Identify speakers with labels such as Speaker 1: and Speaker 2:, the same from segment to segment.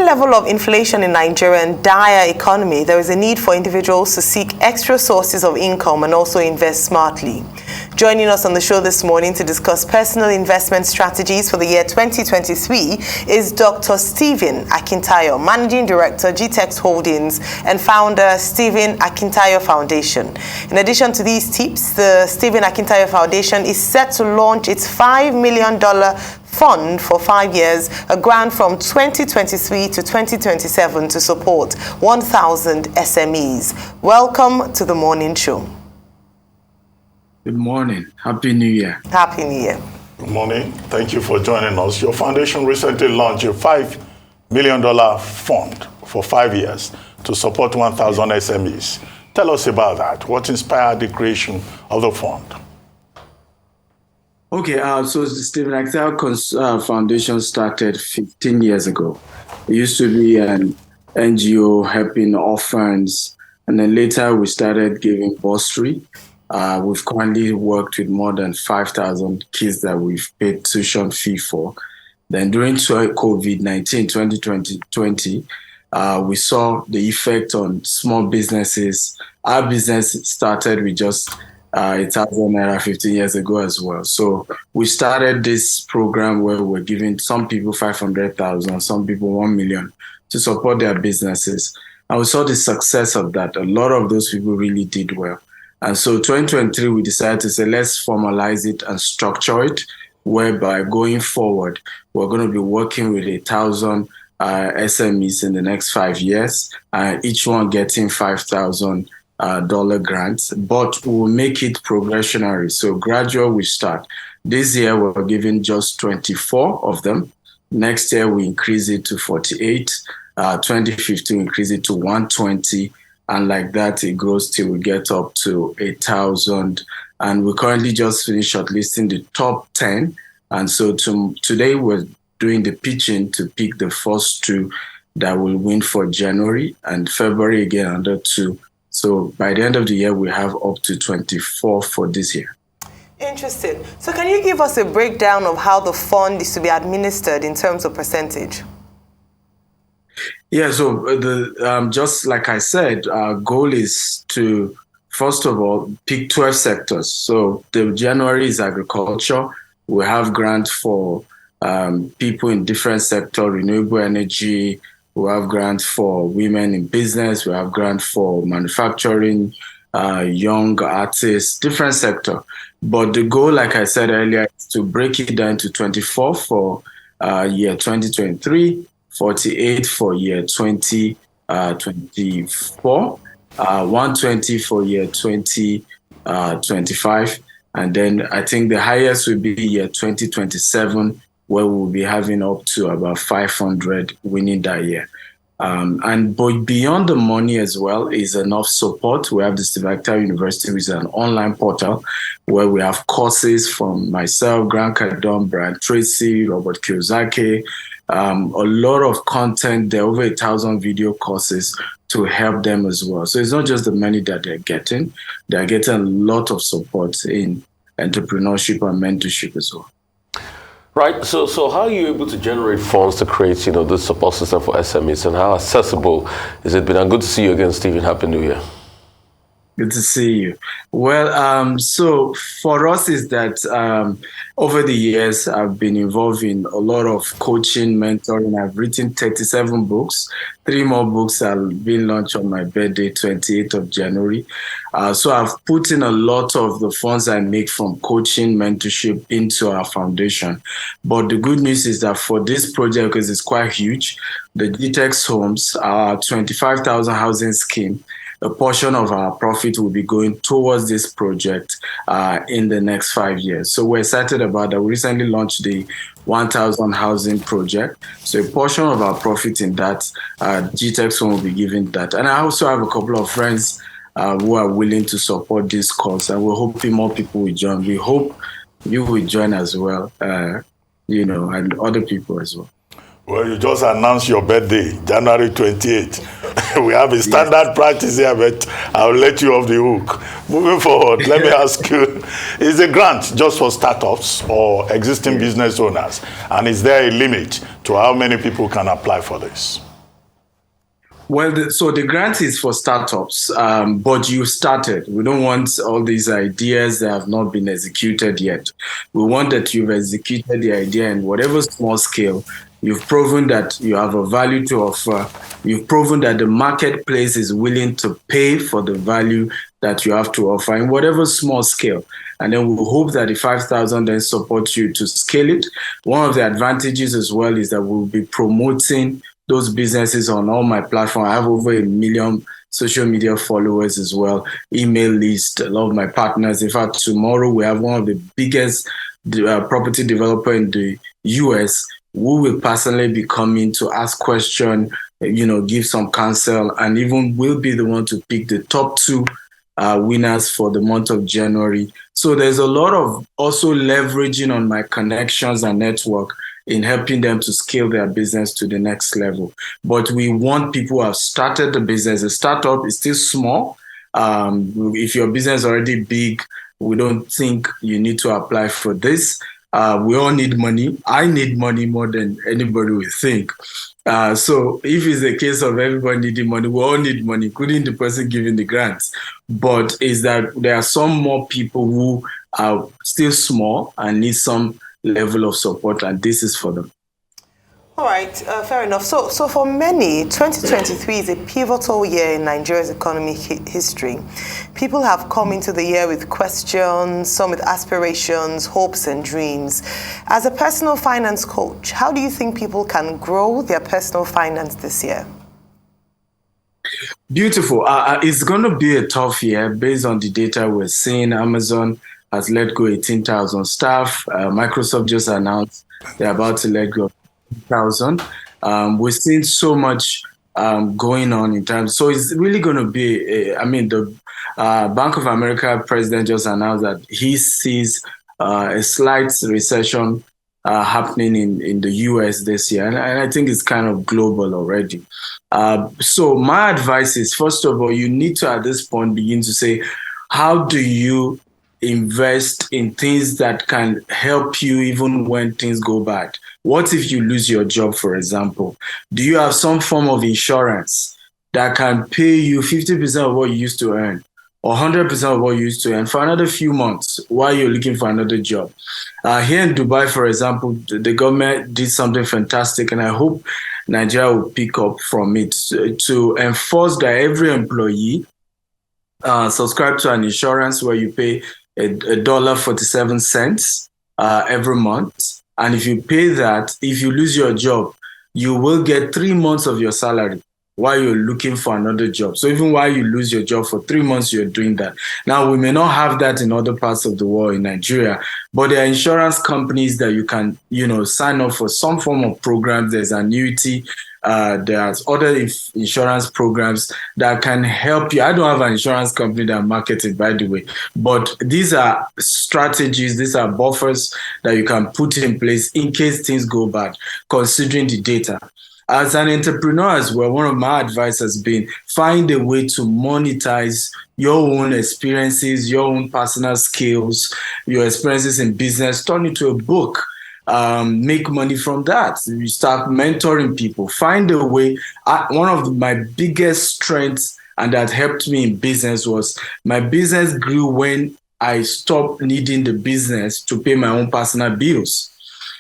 Speaker 1: level of inflation in Nigeria and dire economy, there is a need for individuals to seek extra sources of income and also invest smartly. Joining us on the show this morning to discuss personal investment strategies for the year 2023 is Dr. Stephen Akintayo, Managing Director, Gtex Holdings, and founder, Stephen Akintayo Foundation. In addition to these tips, the Stephen Akintayo Foundation is set to launch its $5 million fund for 5 years, a grant from 2023 to 2027 to support 1,000 SMEs. Welcome to the morning show.
Speaker 2: Good morning. Happy New Year.
Speaker 1: Happy New Year.
Speaker 3: Good morning. Thank you for joining us. Your foundation recently launched a $5 million fund for 5 years to support 1,000 SMEs. Tell us about that. What inspired the creation of the fund?
Speaker 2: Okay, so the Stephen Akintayo Foundation started 15 years ago. It used to be an NGO helping orphans, and then later we started giving bursary. We've currently worked with more than 5,000 kids that we've paid tuition fee for. Then during COVID-19, 2020, we saw the effect on small businesses. Our business started with just 1,000 naira 15 years ago as well. So we started this program where we're giving some people 500,000, some people 1 million to support their businesses. And we saw the success of that. A lot of those people really did well. And so 2023, we decided to say, let's formalize it and structure it, whereby going forward, we're going to be working with 1,000 SMEs in the next 5 years, each one getting $5,000 grants, but we'll make it progressionary. So gradual we start. This year, we're giving just 24 of them. Next year, we increase it to 48. 2015, increase it to 120. And like that, it grows till we get up to 1,000. And we currently just finished shortlisting the top 10. And so today we're doing the pitching to pick the first 2 that will win for January, and February again under 2. So by the end of the year, we have up to 24 for this year.
Speaker 1: Interesting. So can you give us a breakdown of how the fund is to be administered in terms of percentage?
Speaker 2: Yeah, so just like I said, our goal is to, first of all, pick 12 sectors. So the January is agriculture. We have grants for people in different sectors, renewable energy. We have grants for women in business. We have grants for manufacturing, young artists, different sector. But the goal, like I said earlier, is to break it down to 24 for year 2023, 48 for year 2024, 120 for year 2025. And then I think the highest will be year 2027, where we'll be having up to about 500 winning that year. But beyond the money as well is enough support. We have the Stephen Akintayo University, which is an online portal where we have courses from myself, Grant Cardone, Brian Tracy, Robert Kiyosaki, a lot of content. There are over 1,000 video courses to help them as well. So it's not just the money that they're getting a lot of support in entrepreneurship and mentorship as well.
Speaker 4: Right. So how are you able to generate funds to create, this support system for SMEs, and how accessible is it been? And good to see you again, Stephen. Happy New Year.
Speaker 2: Good to see you. Well, so for us is that over the years, I've been involved in a lot of coaching, mentoring. I've written 37 books. 3 more books are being launched on my birthday, 28th of January. So I've put in a lot of the funds I make from coaching, mentorship into our foundation. But the good news is that for this project, because it's quite huge, the Gtex Homes, our 25,000 housing scheme, a portion of our profit will be going towards this project in the next 5 years. So we're excited about that. We recently launched the 1,000 housing project. So a portion of our profit in that, Gtex will be giving that. And I also have a couple of friends who are willing to support this cause, and we're hoping more people will join. We hope you will join as well, and other people as well.
Speaker 3: Well, you just announced your birthday, January 28th. We have a standard practice here, but I'll let you off the hook. Moving forward, let me ask you, is the grant just for startups or existing business owners? And is there a limit to how many people can apply for this?
Speaker 2: Well, so the grant is for startups, but you started. We don't want all these ideas that have not been executed yet. We want that you've executed the idea in whatever small scale. You've proven that you have a value to offer. You've proven that the marketplace is willing to pay for the value that you have to offer in whatever small scale. And then we hope that the 5,000 then supports you to scale it. One of the advantages as well is that we'll be promoting those businesses on all my platforms. I have over 1 million social media followers as well, email list, a lot of my partners. In fact, tomorrow we have one of the biggest property developer in the US who will personally be coming to ask questions, give some counsel, and even will be the one to pick the top 2 winners for the month of January. So there's a lot of also leveraging on my connections and network in helping them to scale their business to the next level. But we want people who have started the business. A startup is still small. If your business is already big, we don't think you need to apply for this. We all need money. I need money more than anybody will think. So if it's a case of everybody needing money, we all need money, including the person giving the grants. But is that there are some more people who are still small and need some level of support, and this is for them.
Speaker 1: All right, fair enough. So for many, 2023 is a pivotal year in Nigeria's economic history. People have come into the year with questions, some with aspirations, hopes, and dreams. As a personal finance coach, how do you think people can grow their personal finance this year?
Speaker 2: Beautiful. It's going to be a tough year based on the data we're seeing. Amazon has let go 18,000 staff. Microsoft just announced they're about to let go 1,000. We're seeing so much going on in terms. So it's really going to be, the Bank of America president just announced that he sees a slight recession happening in the US this year. And I think it's kind of global already. So my advice is, first of all, you need to, at this point, begin to say, how do you invest in things that can help you even when things go bad? What if you lose your job, for example? Do you have some form of insurance that can pay you 50% of what you used to earn or 100% of what you used to earn for another few months while you're looking for another job? Here in Dubai, for example, the government did something fantastic, and I hope Nigeria will pick up from it to enforce that every employee subscribe to an insurance where you pay $1.47 every month. And if you pay that, if you lose your job, you will get 3 months of your salary while you're looking for another job. So even while you lose your job for 3 months, you're doing that. Now, we may not have that in other parts of the world in Nigeria, but there are insurance companies that you can, sign up for some form of programs. There's annuity. There's other insurance programs that can help you. I don't have an insurance company that marketed, by the way, but these are strategies, these are buffers that you can put in place in case things go bad, considering the data. As an entrepreneur as well, one of my advice has been find a way to monetize your own experiences, your own personal skills, your experiences in business, turn it to a book. Make money from that. You start mentoring people. Find a way. One of my biggest strengths, and that helped me in business, was my business grew when I stopped needing the business to pay my own personal bills.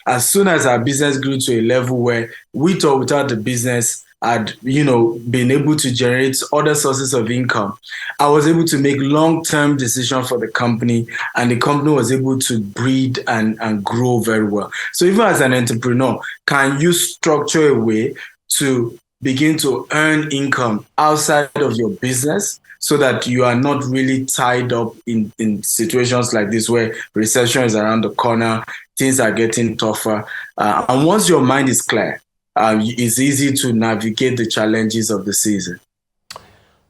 Speaker 2: As soon as our business grew to a level where with or without the business, I'd, been able to generate other sources of income, I was able to make long-term decisions for the company, and the company was able to breed and grow very well. So even as an entrepreneur, can you structure a way to begin to earn income outside of your business so that you are not really tied up in situations like this where recession is around the corner, things are getting tougher. And once your mind is clear, it's easy to navigate the challenges of the season.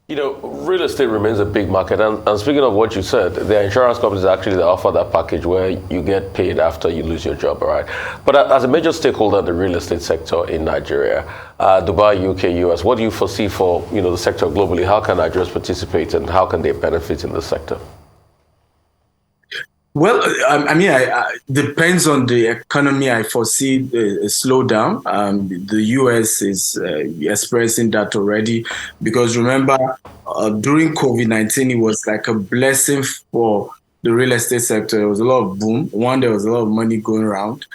Speaker 4: Real estate remains a big market. And speaking of what you said, there are insurance companies actually that offer that package where you get paid after you lose your job, all right? But as a major stakeholder in the real estate sector in Nigeria, Dubai, UK, US, what do you foresee for the sector globally? How can Nigerians participate and how can they benefit in the sector?
Speaker 2: Well, I depends on the economy. I foresee a slowdown. The U.S. is experiencing that already because remember, during COVID-19, it was like a blessing for the real estate sector. There was a lot of boom. One, there was a lot of money going around.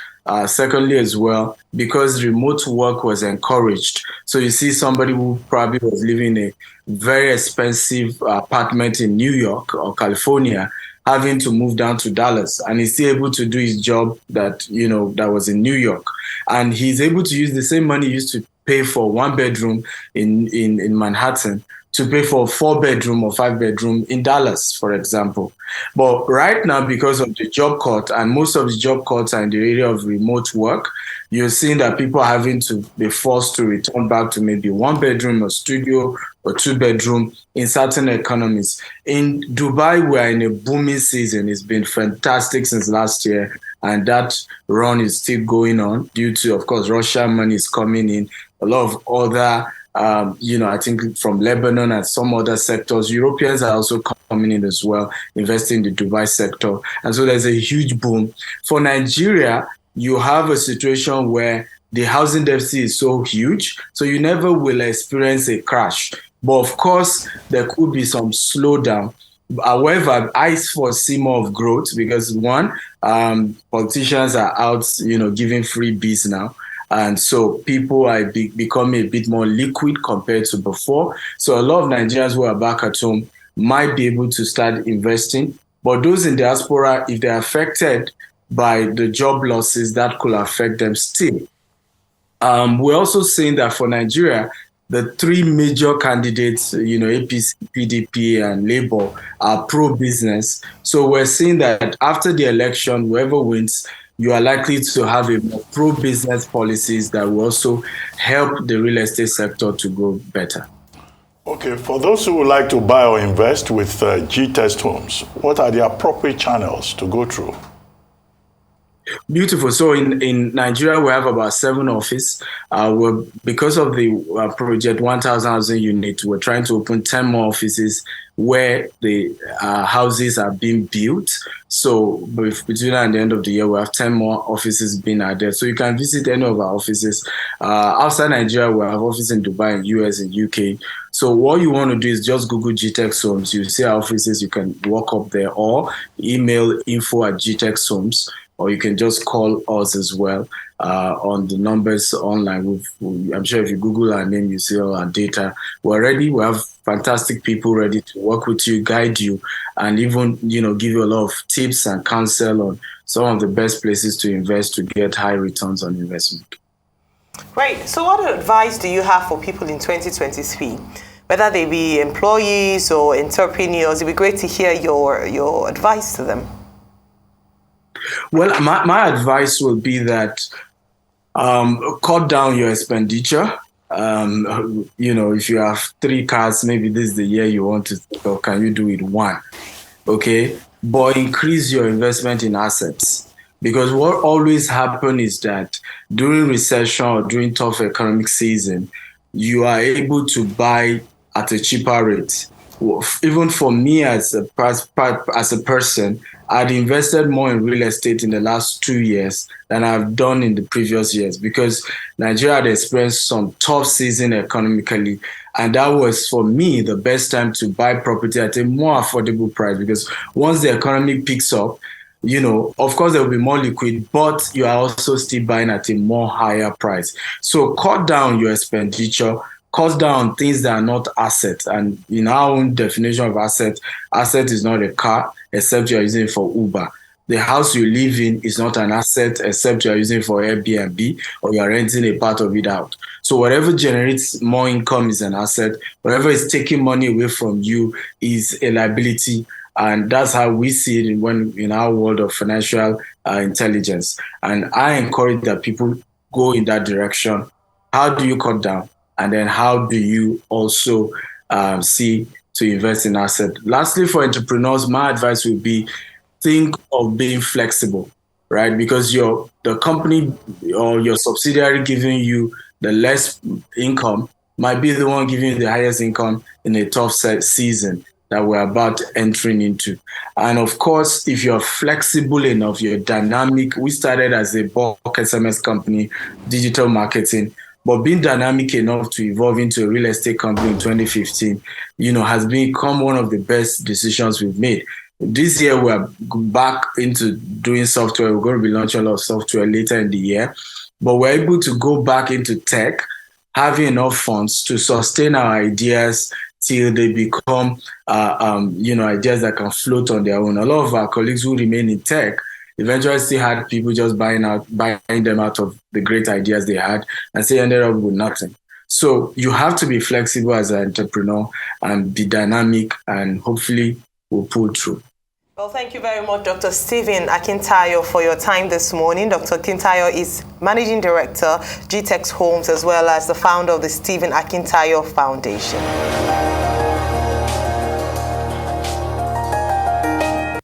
Speaker 2: Secondly, as well, because remote work was encouraged. So you see somebody who probably was living in a very expensive apartment in New York or California having to move down to Dallas, and he's still able to do his job that was in New York, and he's able to use the same money he used to pay for one bedroom in Manhattan to pay for a 4 bedroom or 5 bedroom in Dallas, for example. But right now, because of the job cut, and most of the job cuts are in the area of remote work, you're seeing that people are having to be forced to return back to maybe 1 bedroom or studio or 2 bedroom in certain economies. In Dubai, we're in a booming season. It's been fantastic since last year, and that run is still going on due to, of course, Russian money is coming in. A lot of other I think from Lebanon and some other sectors, Europeans are also coming in as well, investing in the Dubai sector. And so there's a huge boom. For Nigeria, you have a situation where the housing deficit is so huge, so you never will experience a crash. But of course, there could be some slowdown. However, I foresee more of growth because one, politicians are out, giving freebies now. And so people are becoming a bit more liquid compared to before. So a lot of Nigerians who are back at home might be able to start investing. But those in diaspora, if they're affected by the job losses, that could affect them still. We're also saying that for Nigeria, the three major candidates, APC, PDP, and Labour, are pro-business. So we're seeing that after the election, whoever wins, you are likely to have a more pro-business policies that will also help the real estate sector to grow better.
Speaker 3: Okay, for those who would like to buy or invest with Gtex Homes, what are the appropriate channels to go through?
Speaker 2: Beautiful. So in Nigeria, we have about 7 offices. Because of the project 1,000 housing unit, we're trying to open 10 more offices where the houses are being built. So between now and the end of the year, we have 10 more offices being added. So you can visit any of our offices. Outside Nigeria, we have offices in Dubai, in US, and UK. So what you want to do is just Google Gtex Homes. You see our offices, you can walk up there or email info@Gtex Homes. Or you can just call us as well on the numbers online. I'm sure if you Google our name, you see all our data. We're ready. We have fantastic people ready to work with you, guide you, and even give you a lot of tips and counsel on some of the best places to invest to get high returns on investment.
Speaker 1: Right. So what advice do you have for people in 2023? Whether they be employees or entrepreneurs, it'd be great to hear your advice to them.
Speaker 2: Well, my advice would be that cut down your expenditure. If you have 3 cars, maybe this is the year you want to, or can you do it one? Okay, but increase your investment in assets. Because what always happens is that during recession or during tough economic season, you are able to buy at a cheaper rate. Even for me as a person, I'd invested more in real estate in the last 2 years than I've done in the previous years because Nigeria had experienced some tough season economically. And that was, for me, the best time to buy property at a more affordable price because once the economy picks up, of course, there will be more liquid, but you are also still buying at a more higher price. So cut down your expenditure, cut down things that are not assets. And in our own definition of asset is not a car, except you're using it for Uber. The house you live in is not an asset, except you're using it for Airbnb or you're renting a part of it out. So whatever generates more income is an asset. Whatever is taking money away from you is a liability. And that's how we see it in our world of financial intelligence. And I encourage that people go in that direction. How do you cut down? And then how do you also see to invest in assets? Lastly, for entrepreneurs, my advice would be think of being flexible, right? Because the company or your subsidiary giving you the less income might be the one giving you the highest income in a tough season. that we're about entering into. And of course, if you're flexible enough, you're dynamic. We started as a bulk SMS company, digital marketing, but being dynamic enough to evolve into a real estate company in 2015, has become one of the best decisions we've made. This year, we're back into doing software. We're going to be launching a lot of software later in the year, but we're able to go back into tech, having enough funds to sustain our ideas till they become, ideas that can float on their own. A lot of our colleagues who remain in tech eventually still had people just buying them out of the great ideas they had, and still ended up with nothing. So you have to be flexible as an entrepreneur and be dynamic, and hopefully we'll pull through.
Speaker 1: Well, thank you very much, Dr. Stephen Akintayo, for your time this morning. Dr. Akintayo is Managing Director, Gtex Homes, as well as the founder of the Stephen Akintayo Foundation.